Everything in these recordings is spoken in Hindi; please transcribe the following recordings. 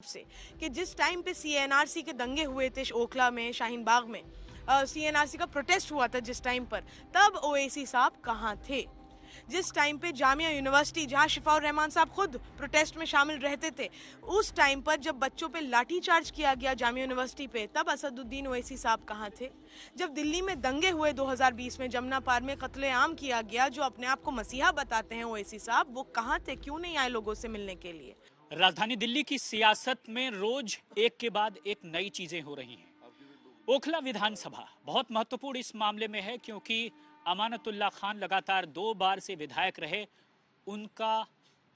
से कि जिस टाइम पे सीएनआरसी के दंगे हुए थे ओखला में, शाहीन बाग में, सीएनआरसी का प्रोटेस्ट हुआ था जिस टाइम पर, तब ओवैसी साहब कहाँ थे? जिस टाइम पे जामिया यूनिवर्सिटी, जहां शिफाउर रहमान साहब खुद प्रोटेस्ट में शामिल रहते थे, उस टाइम पर जब बच्चों पे लाठीचार्ज किया गया जामिया यूनिवर्सिटी पे, तब असदुद्दीन ओवैसी साहब कहाँ थे? जब दिल्ली में दंगे हुए 2020 में, जमुना पार में कत्लेआम किया गया, जो अपने आप को मसीहा बताते हैं ओवैसी साहब, वो कहाँ थे? क्यों नहीं आए लोगों से मिलने के लिए? राजधानी दिल्ली की सियासत में रोज एक के बाद एक नई चीजें हो रही हैं। ओखला विधानसभा बहुत महत्वपूर्ण इस मामले में है क्योंकि अमानतुल्लाह खान लगातार 2 बार से विधायक रहे। उनका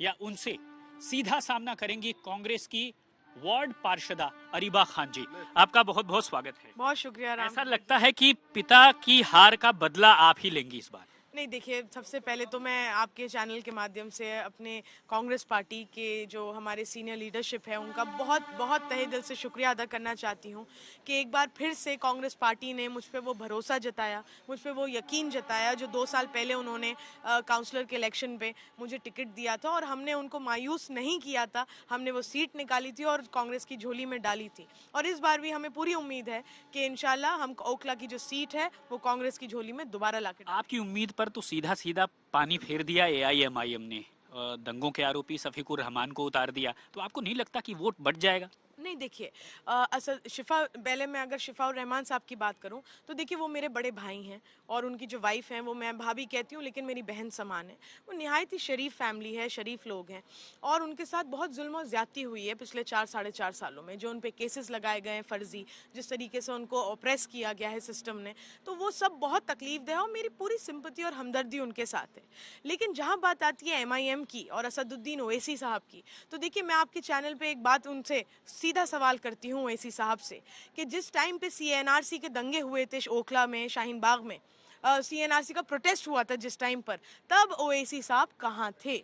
या उनसे सीधा सामना करेंगी कांग्रेस की वार्ड पार्षदा अरीबा खान जी। आपका बहुत बहुत स्वागत है। बहुत शुक्रिया राम। ऐसा लगता है कि पिता की हार का बदला आप ही लेंगी इस बार। नहीं, देखिए, सबसे पहले तो मैं आपके चैनल के माध्यम से अपने कांग्रेस पार्टी के जो हमारे सीनियर लीडरशिप है, उनका बहुत बहुत तहे दिल से शुक्रिया अदा करना चाहती हूँ कि एक बार फिर से कांग्रेस पार्टी ने मुझ पे वो भरोसा जताया, मुझ पे वो यकीन जताया जो 2 साल पहले उन्होंने काउंसलर के इलेक्शन पे मुझे टिकट दिया था, और हमने उनको मायूस नहीं किया था। हमने वो सीट निकाली थी और कांग्रेस की झोली में डाली थी, और इस बार भी हमें पूरी उम्मीद है कि इंशाल्लाह हम ओखला की जो सीट है वो कांग्रेस की झोली में दोबारा ला के। आपकी उम्मीद पर तो सीधा सीधा पानी फेर दिया एआईएमआईएम ने। दंगों के आरोपी शफीकुर रहमान को उतार दिया, तो आपको नहीं लगता कि वोट बढ़ जाएगा? नहीं, देखिए, असल पहले मैं अगर शिफाउर रहमान साहब की बात करूं तो देखिए, वो मेरे बड़े भाई हैं, और उनकी जो वाइफ हैं वो मैं भाभी कहती हूं, लेकिन मेरी बहन समान है। वो निहायत ही शरीफ फैमिली है, शरीफ लोग हैं, और उनके साथ बहुत जुल्म और ज्यादती हुई है पिछले 4 साढ़े 4 सालों में। जो उन पे केसेस लगाए गए हैं फर्जी, जिस तरीके से उनको ऑप्रेस किया गया है सिस्टम ने, तो वो सब बहुत तकलीफ दे है, और मेरी पूरी सिंपति और हमदर्दी उनके साथ है। लेकिन जहाँ बात आती है एमआईएम की और असदुद्दीन ओवैसी साहब की, तो देखिए, मैं आपके चैनल पे एक बात उनसे सीधा सवाल करती हूँ ओवैसी साहब से कि जिस टाइम पे सीएनआरसी के दंगे हुए थे ओखला में, शाहीन बाग में, सीएनआरसी का प्रोटेस्ट हुआ था जिस टाइम पर, तब ओवैसी साहब कहाँ थे?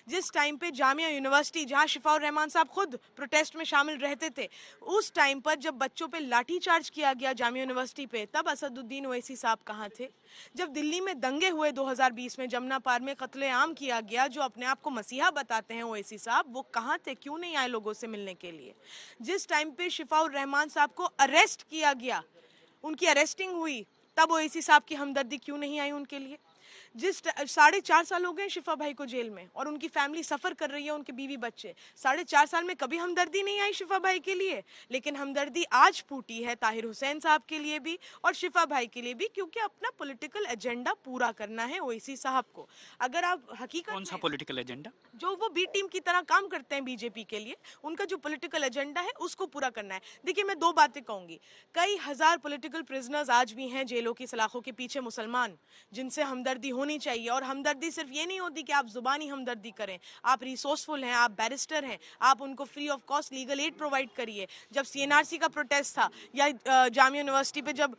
जिस टाइम पे जामिया यूनिवर्सिटी, जहां शिफाउर रहमान साहब खुद प्रोटेस्ट में शामिल रहते थे, उस टाइम पर जब बच्चों पे लाठीचार्ज किया गया जामिया यूनिवर्सिटी पे, तब असदुद्दीन ओवैसी साहब कहाँ थे? जब दिल्ली में दंगे हुए 2020 में, जमुना पार में कत्लेआम किया गया, जो अपने आप को मसीहा बताते हैं ओवैसी साहब, वो कहाँ थे? क्यों नहीं आए लोगों से मिलने के लिए? जिस टाइम पे शिफाउर रहमान साहब को अरेस्ट किया गया, उनकी अरेस्टिंग हुई, तब ओवैसी साहब की हमदर्दी क्यों नहीं आई उनके लिए? जिस 4.5 साल हो गए शिफा भाई को जेल में, और उनकी फैमिली सफर कर रही है, उनके बीवी बच्चे। 4.5 साल में कभी हमदर्दी नहीं आई शिफा भाई के लिए, लेकिन हमदर्दी आज फूटी है ताहिर हुसैन साहब के लिए भी और शिफा भाई के लिए भी, क्योंकि अपना पॉलिटिकल एजेंडा पूरा करना है ओवैसी साहब को। अगर आप हकीकत कौन सा पॉलिटिकल एजेंडा? जो वो बी टीम की तरह काम करते हैं बीजेपी के लिए, उनका जो पॉलिटिकल एजेंडा है उसको पूरा करना है। देखिए, मैं 2 बातें कहूंगी। कई हजार पॉलिटिकल प्रिजनर्स आज भी हैं जेलों की सलाखों के पीछे, मुसलमान, जिनसे हमदर्दी होनी चाहिए। और हमदर्दी सिर्फ ये नहीं होती कि आप जुबानी हमदर्दी करें, आप रिसोर्सफुल हैं, आप बैरिस्टर हैं, आप उनको free of cost legal aid provide करिए। जब सीएनआरसी का प्रोटेस्ट था, या जामिया यूनिवर्सिटी पे जब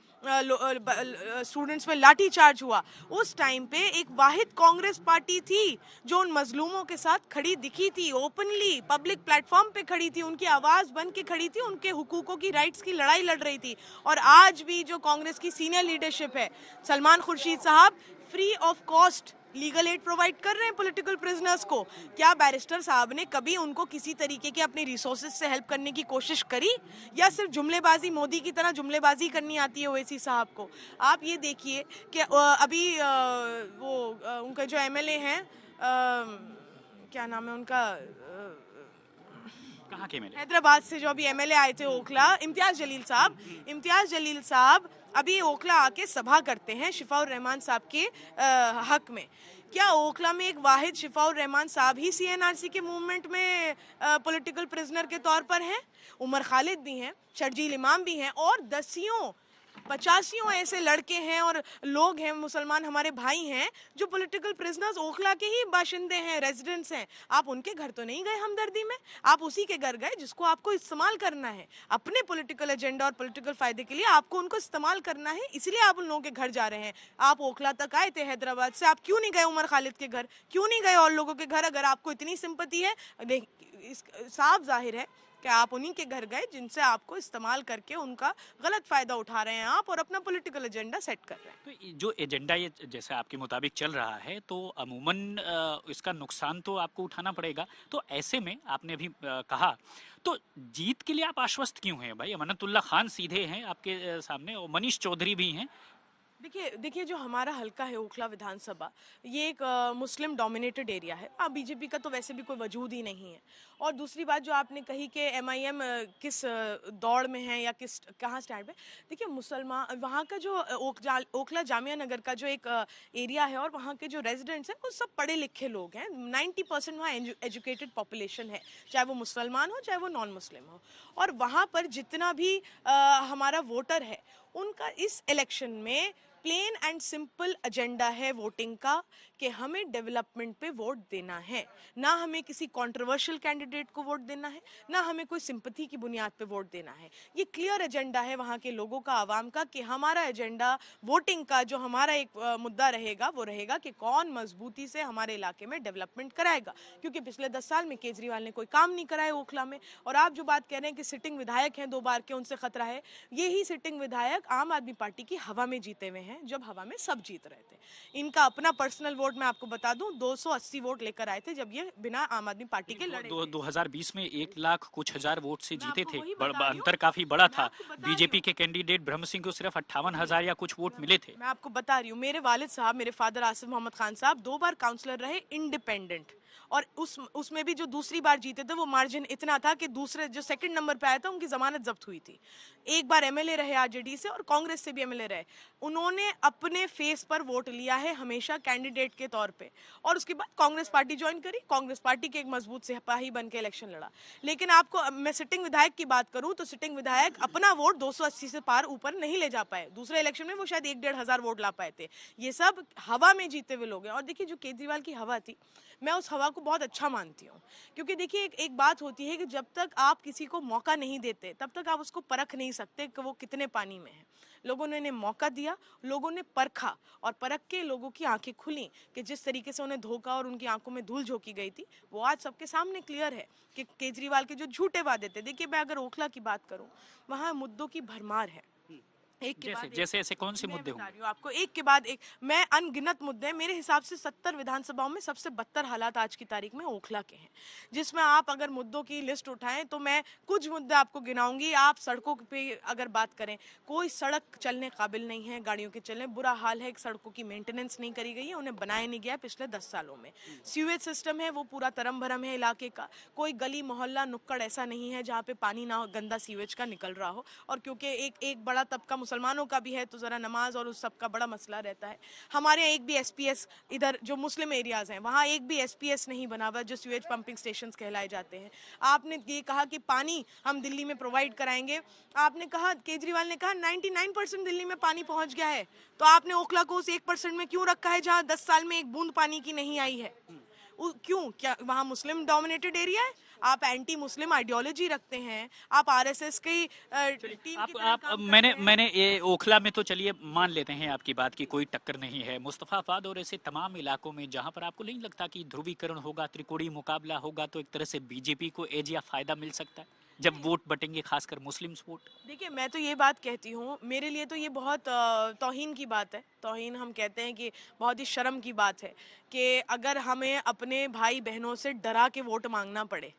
स्टूडेंट्स में लाठी चार्ज हुआ, उस टाइम पे एक वाहिद कांग्रेस पार्टी थी जो उन मजलूमों के साथ खड़ी दिखी थी, ओपनली पब्लिक प्लेटफॉर्म पे खड़ी थी, उनकी आवाज बन के खड़ी थी, उनके हुकूकों की, राइट्स की लड़ाई लड़ रही थी। और आज भी जो कांग्रेस की सीनियर लीडरशिप है, सलमान खुर्शीद साहब free of cost legal aid provide कर रहे हैं पॉलिटिकल प्रिजनर्स को। क्या बैरिस्टर साहब ने कभी उनको किसी तरीके के अपने रिसोर्सेज से हेल्प करने की कोशिश करी, या सिर्फ जुमलेबाजी, मोदी की तरह जुमलेबाजी करनी आती है ओवैसी साहब को? आप ये देखिए कि अभी उनका जो एमएलए हैं, क्या नाम है उनका, कहाँ के मिले? हैदराबाद से जो अभी एमएलए आए थे ओखला, इम्तियाज जलील साहब अभी ओखला आके सभा करते हैं शिफाउर रहमान साहब के हक में। क्या ओखला में एक वाहिद शिफाउर रहमान साहब ही सीएनआरसी के मूवमेंट में पॉलिटिकल प्रिजनर के तौर पर हैं? उमर खालिद भी हैं, शर्जील इमाम भी हैं, और दसियों 85 ऐसे लड़के हैं और लोग हैं, मुसलमान हमारे भाई हैं, जो पॉलिटिकल प्रिजनर्स ओखला के ही बाशिंदे हैं, रेजिडेंट्स हैं। आप उनके घर तो नहीं गए हमदर्दी में, आप उसी के घर गए जिसको आपको इस्तेमाल करना है अपने पॉलिटिकल एजेंडा और पॉलिटिकल फायदे के लिए। आपको उनको इस्तेमाल करना है, इसलिए आप उन लोगों के घर जा रहे हैं। आप ओखला तक आए थे हैदराबाद से, आप क्यों नहीं गए उमर खालिद के घर, क्यों नहीं गए और लोगों के घर? अगर आपको इतनी सिंपैथी है, साफ जाहिर है कि आप उन्हीं के घर गए जिनसे आपको इस्तेमाल करके उनका गलत फायदा उठा रहे हैं आप और अपना पॉलिटिकल एजेंडा सेट कर रहे हैं। तो जो एजेंडा ये जैसे आपके मुताबिक चल रहा है तो अमूमन इसका नुकसान तो आपको उठाना पड़ेगा। तो ऐसे में आपने अभी कहा, तो जीत के लिए आप आश्वस्त क्यों हैं भाई? अमानतुल्लाह खान सीधे हैं आपके सामने और मनीष चौधरी भी हैं। देखिए देखिए जो हमारा हल्का है ओखला विधानसभा, ये एक मुस्लिम डोमिनेटेड एरिया है। अब बीजेपी का तो वैसे भी कोई वजूद ही नहीं है। और दूसरी बात जो आपने कही कि एमआईएम किस दौड़ में है या किस कहाँ स्टैंड पे, देखिए मुसलमान वहाँ का जो ओखला जामिया नगर का जो एक एरिया है और वहाँ के जो रेजिडेंट्स हैं वो सब पढ़े लिखे लोग हैं। 90% वहाँ एजुकेटेड पॉपुलेशन है, चाहे वो मुसलमान हो चाहे वो नॉन मुस्लिम हो। और वहाँ पर जितना भी हमारा वोटर है उनका इस इलेक्शन में प्लेन एंड सिंपल एजेंडा है वोटिंग का कि हमें डेवलपमेंट पे वोट देना है, ना हमें किसी कंट्रोवर्शियल कैंडिडेट को वोट देना है, ना हमें कोई सिंपथी की बुनियाद पे वोट देना है। ये क्लियर एजेंडा है वहाँ के लोगों का, आवाम का, कि हमारा एजेंडा वोटिंग का जो हमारा एक मुद्दा रहेगा वो रहेगा कि कौन मजबूती से हमारे इलाके में डेवलपमेंट कराएगा। क्योंकि पिछले 10 साल में केजरीवाल ने कोई काम नहीं कराया ओखला में। और आप जो बात कह रहे हैं कि सिटिंग विधायक हैं 2 बार के, उनसे खतरा है, यही सिटिंग विधायक आम आदमी पार्टी की हवा में जीते हुए हैं जब हवा में सब जीत रहे थे। इनका अपना पर्सनल वोट मैं आपको बता दूं 280 वोट लेकर आए थे जब ये बिना आम आदमी पार्टी के लड़े थे। 2020 में 1 लाख कुछ हजार वोट से मैं जीते आपको थे। वही बता रही हूँ, अंतर काफी बड़ा मैं था। आपको बता रही बीजेपी हूँ। के कैंडिडेट ब्रह्म सिंह को सिर्फ 58,000 या कुछ वोट मिले थे। मैं आपको बता रही हूँ, मेरे वालिद साहब, मेरे फादर आसिफ मोहम्मद खान साहब 2 बार काउंसलर रहे इंडिपेंडेंट। और उसमें भी जो दूसरी बार जीते थे वो मार्जिन इतना था कि दूसरे जो सेकंड नंबर पे आया था उनकी जमानत जब्त हुई थी। एक बार एमएलए रहे आरजेडी से और कांग्रेस से भी एमएलए रहे। उन्होंने अपने फेस पर वोट लिया है हमेशा कैंडिडेट के तौर पे। और उसके बाद कांग्रेस पार्टी ज्वाइन करी, कांग्रेस पार्टी के एक मजबूत सिपाही बन के इलेक्शन लड़ा। लेकिन आपको मैं सिटिंग विधायक की बात करूं तो सिटिंग विधायक अपना वोट 280 से पार ऊपर नहीं ले जा पाए। दूसरे इलेक्शन में वो शायद 1-1.5 हजार वोट ला पाए थे। ये सब हवा में जीते हुए लोग हैं। और देखिए जो केजरीवाल की हवा थी, मैं उस हवा को बहुत अच्छा मानती हूँ। क्योंकि देखिए एक बात होती है कि जब तक आप किसी को मौका नहीं देते तब तक आप उसको परख नहीं सकते कि वो कितने पानी में है। लोगों ने इन्हें मौका दिया, लोगों ने परखा और परख के लोगों की आंखें खुली कि जिस तरीके से उन्हें धोखा और उनकी आंखों में धूल झोंकी गई थी वो आज सबके सामने क्लियर है कि केजरीवाल के जो झूठे वादे थे। देखिए मैं अगर ओखला की बात करूं, वहां मुद्दों की भरमार है। एक के जैसे बाद एक, जैसे ऐसे कौन से मैं मुद्दे बता होंगे? रही हूँ आपको, एक के बाद एक, मैं अनगिनत मुद्दे हैं। मेरे हिसाब से 70 विधानसभाओं में सबसे बदतर हालात आज की तारीख में ओखला के हैं। जिसमें आप अगर मुद्दों की लिस्ट उठाएं तो मैं कुछ मुद्दे आपको गिनाऊंगी। आप सड़कों पे अगर बात करें, कोई सड़क चलने काबिल नहीं है, गाड़ियों के चलने बुरा हाल है। सड़कों की मेंटेनेंस नहीं करी गई है, उन्हें बनाया नहीं गया पिछले 10 सालों में। सीवेज सिस्टम है वो पूरा तरम भरम है इलाके का। कोई गली मोहल्ला नुक्कड़ ऐसा नहीं है जहाँ पे पानी ना गंदा सीवेज का निकल रहा हो। और क्योंकि एक बड़ा तबका मुसलमानों का भी है तो ज़रा नमाज और उस सब का बड़ा मसला रहता है। हमारे यहाँ एक भी एसपीएस, इधर जो मुस्लिम एरियाज़ हैं वहाँ एक भी एसपीएस नहीं बना हुआ जो सीवेज पंपिंग स्टेशन कहलाए जाते हैं। आपने ये कहा कि पानी हम दिल्ली में प्रोवाइड कराएंगे। आपने कहा, केजरीवाल ने कहा 99% दिल्ली में पानी पहुँच गया है। तो आपने ओखला को उस 1% में क्यों रखा है जहाँ 10 साल में एक बूंद पानी की नहीं आई है? क्यों? क्या वहाँ मुस्लिम डोमिनेटेड एरिया है? आप एंटी मुस्लिम आइडियोलॉजी रखते हैं, आप आरएसएस की टीम की तरह आप काम मैंने करते हैं। मैंने ये ओखला में तो चलिए मान लेते हैं आपकी बात की कोई टक्कर नहीं है। मुस्तफाबाद और ऐसे तमाम इलाकों में जहां पर आपको नहीं लगता कि ध्रुवीकरण होगा, त्रिकोणीय मुकाबला होगा, तो एक तरह से बीजेपी को एज या फायदा मिल सकता है जब वोट बटेंगे, खासकर मुस्लिम वोट? देखिए मैं तो ये बात कहती हूँ, मेरे लिए तो ये बहुत तौहीन की बात है। तौहीन हम कहते हैं कि बहुत ही शर्म की बात है कि अगर हमें अपने भाई बहनों से डरा के वोट मांगना पड़े।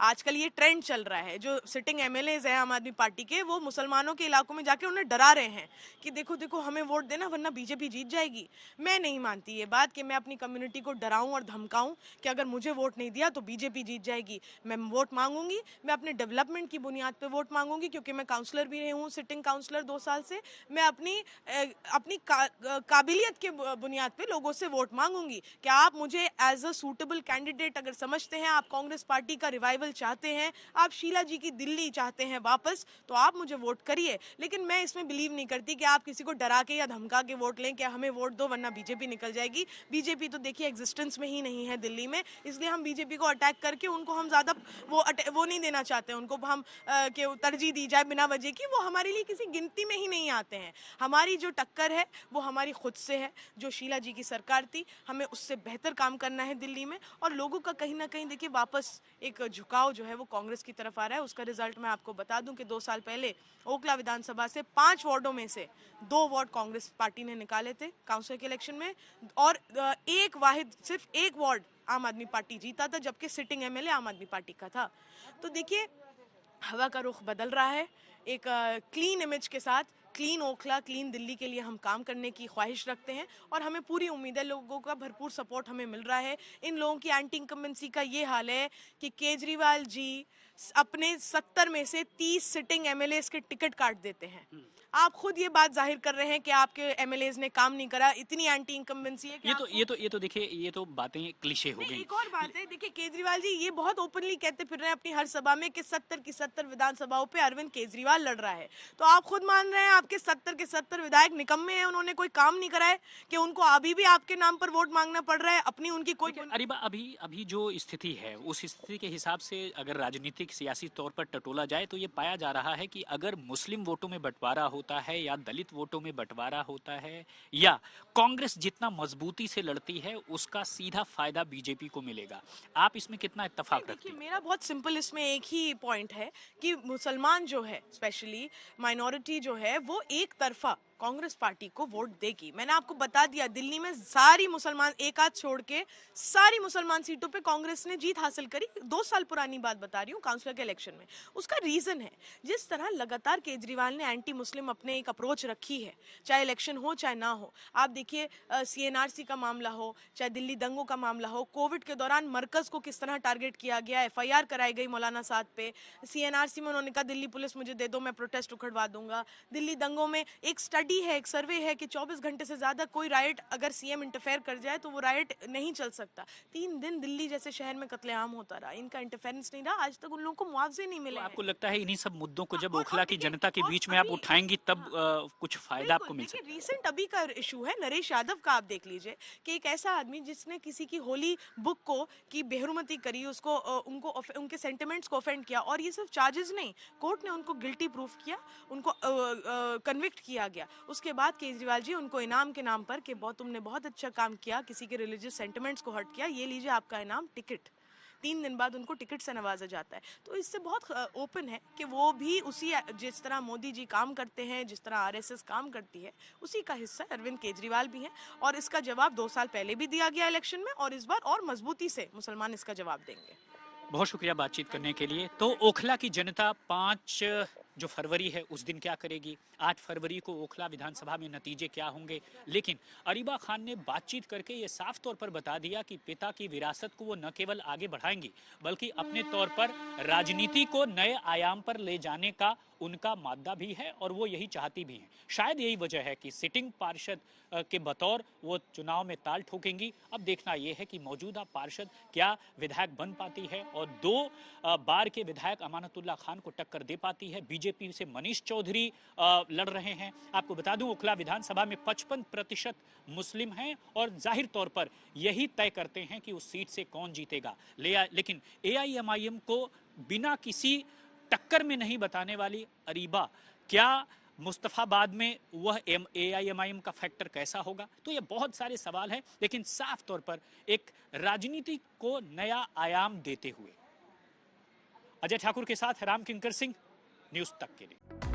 आजकल ये ट्रेंड चल रहा है, जो सिटिंग एमएलएज हैं आम आदमी पार्टी के, वो मुसलमानों के इलाकों में जाके उन्हें डरा रहे हैं कि देखो देखो हमें वोट देना वरना बीजेपी जीत जाएगी। मैं नहीं मानती ये बात कि मैं अपनी कम्युनिटी को डराऊं और धमकाऊं कि अगर मुझे वोट नहीं दिया तो बीजेपी जीत जाएगी। मैं वोट मांगूंगी, मैं अपने डेवलपमेंट की बुनियाद पे वोट मांगूंगी, क्योंकि मैं काउंसलर भी रही हूँ, सिटिंग काउंसलर 2 साल से। मैं अपनी काबिलियत के बुनियाद पे लोगों से वोट मांगूंगी कि आप मुझे एज अ सूटेबल कैंडिडेट अगर समझते हैं, आप कांग्रेस पार्टी का रिवाइवल चाहते हैं, आप शीला जी की दिल्ली चाहते हैं वापस, तो आप मुझे वोट करिए। लेकिन मैं इसमें बिलीव नहीं करती कि आप किसी को डरा के या धमका के वोट लें कि हमें वोट दो वरना बीजेपी निकल जाएगी। बीजेपी तो देखिए एग्जिस्टेंस में ही नहीं है दिल्ली में, इसलिए हम बीजेपी को अटैक करके उनको हम ज़्यादा वो नहीं देना चाहते। उनको हम कि तरजीह दी जाए बिना वजह की, वो हमारे लिए किसी गिनती में ही नहीं आते हैं। हमारी जो टक्कर है वो हमारी खुद से है। जो शीला जी की सरकार थी, हमें उससे बेहतर काम करना है दिल्ली में। और लोगों का कहीं ना कहीं देखिए वापस एक झुकाव जो है वो कांग्रेस की तरफ आ रहा है। उसका रिजल्ट मैं आपको बता दूं कि 2 साल पहले ओखला विधानसभा से 5 वार्डों में से 2 वार्ड कांग्रेस पार्टी ने निकाले थे काउंसिल के इलेक्शन में, और सिर्फ एक वार्ड आम आदमी पार्टी जीता था, जबकि सिटिंग एमएलए आम आदमी पार्टी का था। तो देखिए हवा का रुख बदल रहा है। एक क्लीन इमेज के साथ क्लीन ओखला, क्लीन दिल्ली के लिए हम काम करने की ख्वाहिश रखते हैं और हमें पूरी उम्मीद है, लोगों का भरपूर सपोर्ट हमें मिल रहा है। इन लोगों की एंटी इनकम्बेंसी का ये हाल है कि केजरीवाल जी अपने 70 में से 30 सिटिंग एमएलए के टिकट काट देते हैं। आप खुद ये बात जाहिर कर रहे हैं कि आपके एमएलएज ने काम नहीं करा, इतनी एंटी इनकम्बेंसी है कि ये तो देखिए, ये तो बातें क्लीशे हो गई। एक और बात है, देखिए केजरीवाल जी ये बहुत ओपनली कहते फिर रहे हैं अपनी हर सभा में कि 70 की 70 विधानसभाओं पे अरविंद केजरीवाल लड़ रहा है। तो आप खुद मान रहे हैं आपके 70 के 70 विधायक निकम्मे हैं, उन्होंने कोई काम नहीं करा है कि उनको अभी भी आपके नाम पर वोट मांगना पड़ रहा है? अपनी उनकी कोई अरीबा, अभी जो स्थिति है उस स्थिति के हिसाब से अगर राजनीतिक सियासी तौर पर टटोला जाए तो ये पाया जा रहा है कि अगर मुस्लिम वोटों में बंटवारा होता है या दलित वोटों में बंटवारा होता है या कांग्रेस जितना मजबूती से लड़ती है उसका सीधा फायदा बीजेपी को मिलेगा। आप इसमें कितना इत्तेफाक रखते देखिए हैं? मेरा बहुत सिंपल इसमें एक ही पॉइंट है कि मुसलमान जो है, स्पेशली माइनॉरिटी जो है, वो एक तरफा कांग्रेस पार्टी को वोट देगी। मैंने आपको बता दिया दिल्ली में सारी मुसलमान, एक आध छोड़ के सारी मुसलमान सीटों पे कांग्रेस ने जीत हासिल करी। 2 साल पुरानी बात बता रही हूँ काउंसिलर के इलेक्शन में। उसका रीजन है जिस तरह लगातार केजरीवाल ने एंटी मुस्लिम अपने एक अप्रोच रखी है, चाहे इलेक्शन हो चाहे ना हो। आप देखिए सीएनआरसी का मामला हो, चाहे दिल्ली दंगों का मामला हो, कोविड के दौरान मरकज को किस तरह टारगेट किया गया, एफआईआर कराई गई मौलाना साद पे। सीएनआरसी में उन्होंने कहा दिल्ली पुलिस मुझे दे दो, मैं प्रोटेस्ट उखड़वा दूंगा। दिल्ली दंगों में एक स्टडी है, एक सर्वे है कि 24 घंटे से ज्यादा कोई राइट अगर सीएम इंटरफेयर कर जाए तो वो राइट नहीं चल सकता। 3 दिन दिल्ली जैसे शहर में कत्लेआम होता रहा, इनका इंटरफेरेंस नहीं रहा, आज तक उन लोगों को मुआवजे नहीं मिले तो हैं। आपको लगता है इन्हीं सब मुद्दों को जब और ओखला की देखिए, जनता के और बीच में आप अभी उठाएंगी तब कुछ फायदा आपको मिल देखिए सकता है? रीसेंट अभी का इशू है नरेश यादव का। आप देख लीजिए कि एक ऐसा आदमी जिसने किसी की होली बुक को की बेहरुमती करी, उसको उनके सेंटिमेंट्स को ऑफेंड किया, और ये सिर्फ चार्जेस नहीं, कोर्ट ने उनको गिल्टी प्रूफ किया, उनको कन्विक्ट किया गया। उसके बाद केजरीवाल जी उनको इनाम के नाम पर कि तुमने बहुत अच्छा काम किया, किसी के रिलीजियस सेंटिमेंट्स को हर्ट किया, ये लीजिए आपका इनाम टिकट। 3 दिन बाद उनको टिकट से नवाजा जाता है। तो इससे बहुत ओपन है कि वो भी उसी, जिस तरह मोदी जी काम करते हैं, जिस तरह आरएसएस काम करती है, उसी का हिस्सा अरविंद केजरीवाल भी हैं। और इसका जवाब 2 साल पहले भी दिया गया इलेक्शन में, और इस बार और मजबूती से मुसलमान इसका जवाब देंगे। बहुत शुक्रिया बातचीत करने के लिए। तो ओखला की जनता 5 जो फरवरी है उस दिन क्या करेगी, 8 फरवरी को ओखला विधानसभा में नतीजे क्या होंगे, लेकिन अरीबा खान ने बातचीत करके ये साफ तौर पर बता दिया कि पिता की विरासत को वो न केवल आगे बढ़ाएंगी बल्कि अपने तौर पर राजनीति को नए आयाम पर ले जाने का उनका मादा भी है और वो यही चाहती भी हैं। शायद यही वजह है कि सिटिंग पार्षद के बतौर वो चुनाव में ताल ठोकेंगी। अब देखना यह है कि मौजूदा पार्षद क्या विधायक बन पाती है और 2 बार के विधायक अमानतुल्लाह खान को टक्कर दे पाती है। बीजेपी से मनीष चौधरी लड़ रहे हैं। आपको बता दूं ओखला विधानसभा में 55% मुस्लिम हैं और जाहिर तौर पर यही तय करते हैं कि उस सीट से कौन जीतेगा। लेकिन एआईएमआईएम को बिना किसी टक्कर में नहीं बताने वाली अरीबा, क्या मुस्तफाबाद में वह एआईएमआईएम का फैक्टर कैसा होगा? तो ये बहुत सारे सवाल हैं, लेकिन साफ तौर पर एक राजनीति को नया आयाम देते हुए। अजय ठाकुर के साथ राम किंकर सिंह, न्यूज़ तक के लिए।